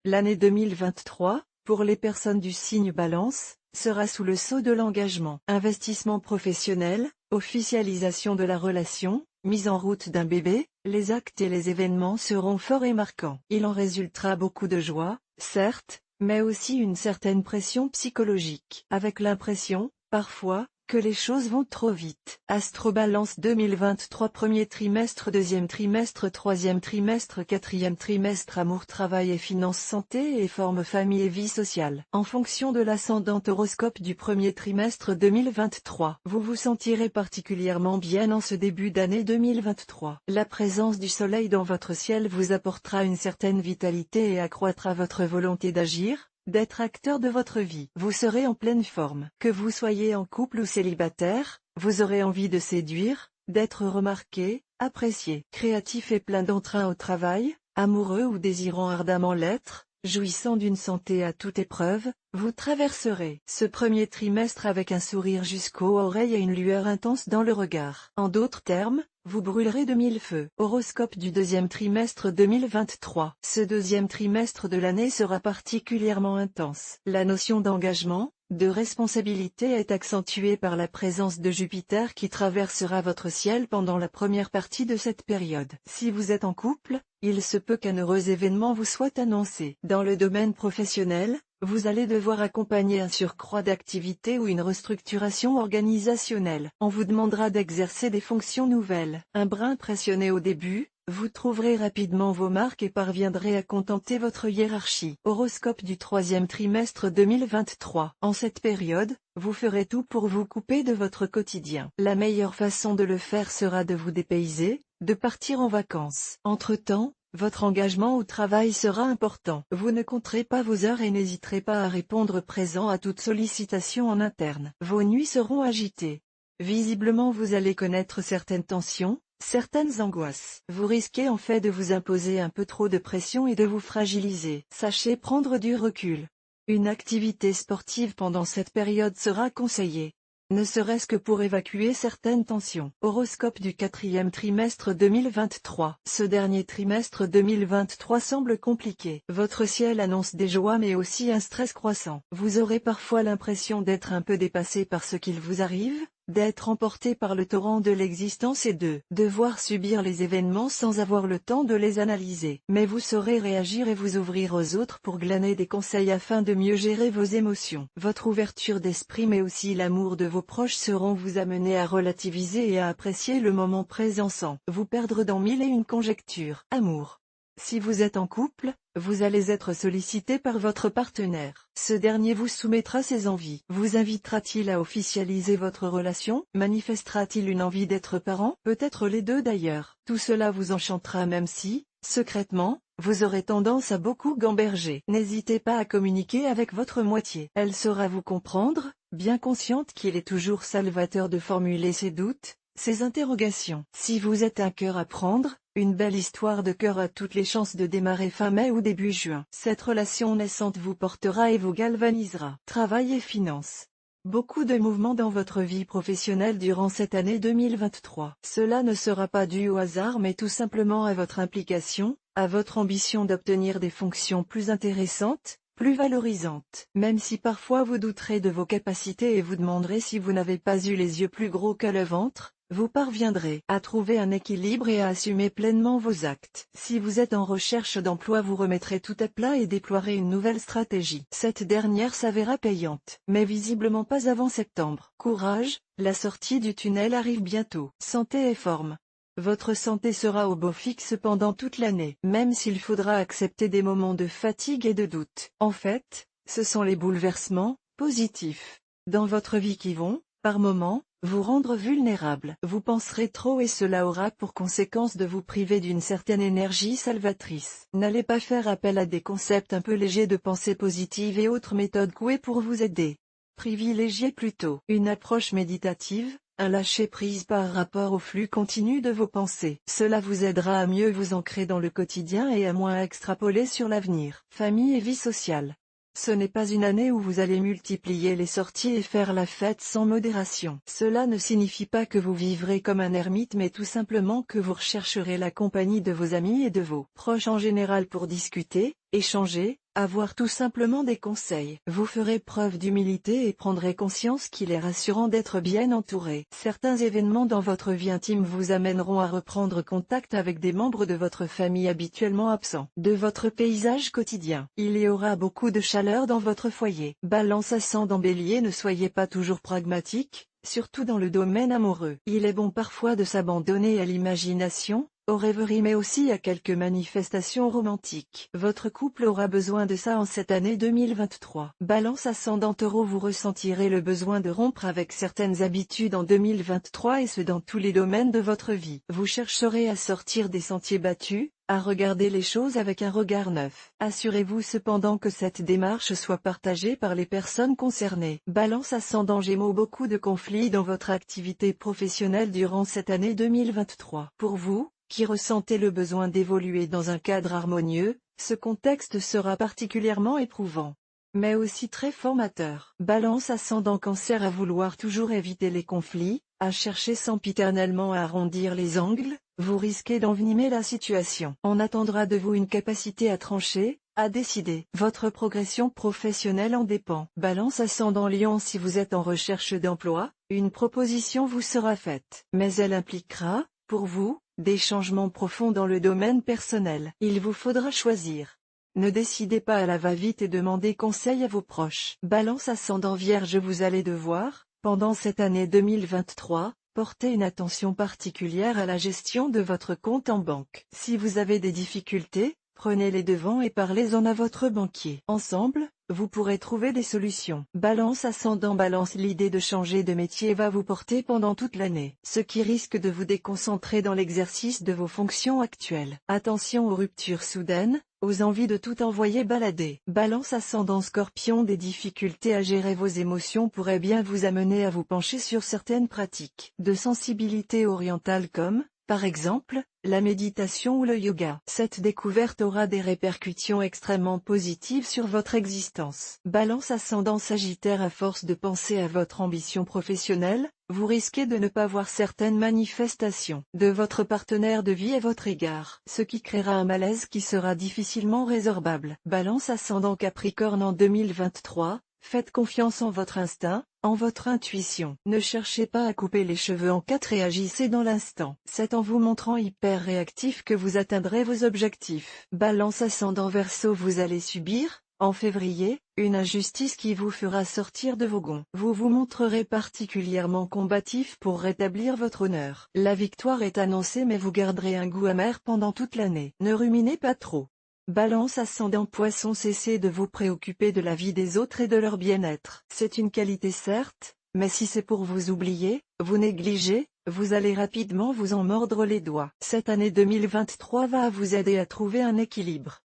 L'année 2023, pour les personnes du signe Balance, sera sous le sceau de l'engagement. Investissement professionnel, officialisation de la relation, mise en route d'un bébé, les actes et les événements seront forts et marquants. Il en résultera beaucoup de joie, certes, mais aussi une certaine pression psychologique. Avec l'impression, parfois, que les choses vont trop vite. Astro-Balance 2023 premier trimestre, deuxième trimestre, troisième trimestre, quatrième trimestre, amour, travail et finances, santé et forme, famille et vie sociale. En fonction de l'ascendant horoscope du premier trimestre 2023, vous vous sentirez particulièrement bien en ce début d'année 2023. La présence du soleil dans votre ciel vous apportera une certaine vitalité et accroîtra votre volonté d'agir, d'être acteur de votre vie. Vous serez en pleine forme. Que vous soyez en couple ou célibataire, vous aurez envie de séduire, d'être remarqué, apprécié. Créatif et plein d'entrain au travail, amoureux ou désirant ardemment l'être, jouissant d'une santé à toute épreuve, vous traverserez ce premier trimestre avec un sourire jusqu'aux oreilles et une lueur intense dans le regard. En d'autres termes, vous brûlerez de mille feux. Horoscope du deuxième trimestre 2023. Ce deuxième trimestre de l'année sera particulièrement intense. La notion d'engagement, de responsabilité est accentuée par la présence de Jupiter qui traversera votre ciel pendant la première partie de cette période. Si vous êtes en couple, il se peut qu'un heureux événement vous soit annoncé. Dans le domaine professionnel, vous allez devoir accompagner un surcroît d'activité ou une restructuration organisationnelle. On vous demandera d'exercer des fonctions nouvelles. Un brin impressionné au début, vous trouverez rapidement vos marques et parviendrez à contenter votre hiérarchie. Horoscope du troisième trimestre 2023. En cette période, vous ferez tout pour vous couper de votre quotidien. La meilleure façon de le faire sera de vous dépayser, de partir en vacances. Entre-temps, votre engagement au travail sera important. Vous ne compterez pas vos heures et n'hésiterez pas à répondre présent à toute sollicitation en interne. Vos nuits seront agitées. Visiblement vous allez connaître certaines tensions, certaines angoisses. Vous risquez en fait de vous imposer un peu trop de pression et de vous fragiliser. Sachez prendre du recul. Une activité sportive pendant cette période sera conseillée, ne serait-ce que pour évacuer certaines tensions. Horoscope du quatrième trimestre 2023. Ce dernier trimestre 2023 semble compliqué. Votre ciel annonce des joies mais aussi un stress croissant. Vous aurez parfois l'impression d'être un peu dépassé par ce qu'il vous arrive, d'être emporté par le torrent de l'existence et de devoir subir les événements sans avoir le temps de les analyser. Mais vous saurez réagir et vous ouvrir aux autres pour glaner des conseils afin de mieux gérer vos émotions. Votre ouverture d'esprit mais aussi l'amour de vos proches seront vous amener à relativiser et à apprécier le moment présent sans vous perdre dans mille et une conjectures. Amour. Si vous êtes en couple, vous allez être sollicité par votre partenaire. Ce dernier vous soumettra ses envies. Vous invitera-t-il à officialiser votre relation? Manifestera-t-il une envie d'être parent? Peut-être les deux d'ailleurs. Tout cela vous enchantera même si, secrètement, vous aurez tendance à beaucoup gamberger. N'hésitez pas à communiquer avec votre moitié. Elle saura vous comprendre, bien consciente qu'il est toujours salvateur de formuler ses doutes, ses interrogations. Si vous êtes un cœur à prendre, une belle histoire de cœur a toutes les chances de démarrer fin mai ou début juin. Cette relation naissante vous portera et vous galvanisera. Travail et finances. Beaucoup de mouvements dans votre vie professionnelle durant cette année 2023. Cela ne sera pas dû au hasard mais tout simplement à votre implication, à votre ambition d'obtenir des fonctions plus intéressantes, plus valorisantes. Même si parfois vous douterez de vos capacités et vous demanderez si vous n'avez pas eu les yeux plus gros que le ventre, vous parviendrez à trouver un équilibre et à assumer pleinement vos actes. Si vous êtes en recherche d'emploi, vous remettrez tout à plat et déploierez une nouvelle stratégie. Cette dernière s'avéra payante, mais visiblement pas avant septembre. Courage, la sortie du tunnel arrive bientôt. Santé et forme. Votre santé sera au beau fixe pendant toute l'année, même s'il faudra accepter des moments de fatigue et de doute. En fait, ce sont les bouleversements positifs dans votre vie qui vont, par moments, vous rendre vulnérable. Vous penserez trop et cela aura pour conséquence de vous priver d'une certaine énergie salvatrice. N'allez pas faire appel à des concepts un peu légers de pensée positive et autres méthodes couées pour vous aider. Privilégiez plutôt une approche méditative, un lâcher-prise par rapport au flux continu de vos pensées. Cela vous aidera à mieux vous ancrer dans le quotidien et à moins extrapoler sur l'avenir. Famille et vie sociale. Ce n'est pas une année où vous allez multiplier les sorties et faire la fête sans modération. Cela ne signifie pas que vous vivrez comme un ermite mais tout simplement que vous rechercherez la compagnie de vos amis et de vos proches en général pour discuter, échanger, Avoir tout simplement des conseils. Vous ferez preuve d'humilité et prendrez conscience qu'il est rassurant d'être bien entouré. Certains événements dans votre vie intime vous amèneront à reprendre contact avec des membres de votre famille habituellement absents de votre paysage quotidien. Il y aura beaucoup de chaleur dans votre foyer. Balance ascendant Bélier, ne soyez pas toujours pragmatique, surtout dans le domaine amoureux. Il est bon parfois de s'abandonner à l'imagination, aux rêveries mais aussi à quelques manifestations romantiques. Votre couple aura besoin de ça en cette année 2023. Balance ascendant Taureau, vous ressentirez le besoin de rompre avec certaines habitudes en 2023 et ce dans tous les domaines de votre vie. Vous chercherez à sortir des sentiers battus, à regarder les choses avec un regard neuf. Assurez-vous cependant que cette démarche soit partagée par les personnes concernées. Balance ascendant Gémeaux, beaucoup de conflits dans votre activité professionnelle durant cette année 2023. Pour vous, qui ressentez le besoin d'évoluer dans un cadre harmonieux, ce contexte sera particulièrement éprouvant, mais aussi très formateur. Balance ascendant Cancer, à vouloir toujours éviter les conflits, à chercher sempiternellement à arrondir les angles, vous risquez d'envenimer la situation. On attendra de vous une capacité à trancher, à décider. Votre progression professionnelle en dépend. Balance ascendant Lion, si vous êtes en recherche d'emploi, une proposition vous sera faite, mais elle impliquera, pour vous, des changements profonds dans le domaine personnel. Il vous faudra choisir. Ne décidez pas à la va-vite et demandez conseil à vos proches. Balance ascendant Vierge, vous allez devoir, pendant cette année 2023, porter une attention particulière à la gestion de votre compte en banque. Si vous avez des difficultés, prenez les devants et parlez-en à votre banquier. Ensemble, vous pourrez trouver des solutions. Balance ascendant Balance, l'idée de changer de métier va vous porter pendant toute l'année, ce qui risque de vous déconcentrer dans l'exercice de vos fonctions actuelles. Attention aux ruptures soudaines, aux envies de tout envoyer balader. Balance ascendant Scorpion, des difficultés à gérer vos émotions pourraient bien vous amener à vous pencher sur certaines pratiques de sensibilité orientale comme, par exemple, la méditation ou le yoga. Cette découverte aura des répercussions extrêmement positives sur votre existence. Balance ascendant Sagittaire, à force de penser à votre ambition professionnelle, vous risquez de ne pas voir certaines manifestations de votre partenaire de vie à votre égard, ce qui créera un malaise qui sera difficilement résorbable. Balance ascendant Capricorne, en 2023, faites confiance en votre instinct, en votre intuition. Ne cherchez pas à couper les cheveux en quatre et agissez dans l'instant. C'est en vous montrant hyper réactif que vous atteindrez vos objectifs. Balance ascendant Verseau, vous allez subir, en février, une injustice qui vous fera sortir de vos gonds. Vous vous montrerez particulièrement combatif pour rétablir votre honneur. La victoire est annoncée mais vous garderez un goût amer pendant toute l'année. Ne ruminez pas trop. Balance ascendant Poisson, cessez de vous préoccuper de la vie des autres et de leur bien-être. C'est une qualité certes, mais si c'est pour vous oublier, vous négligez, vous allez rapidement vous en mordre les doigts. Cette année 2023 va vous aider à trouver un équilibre.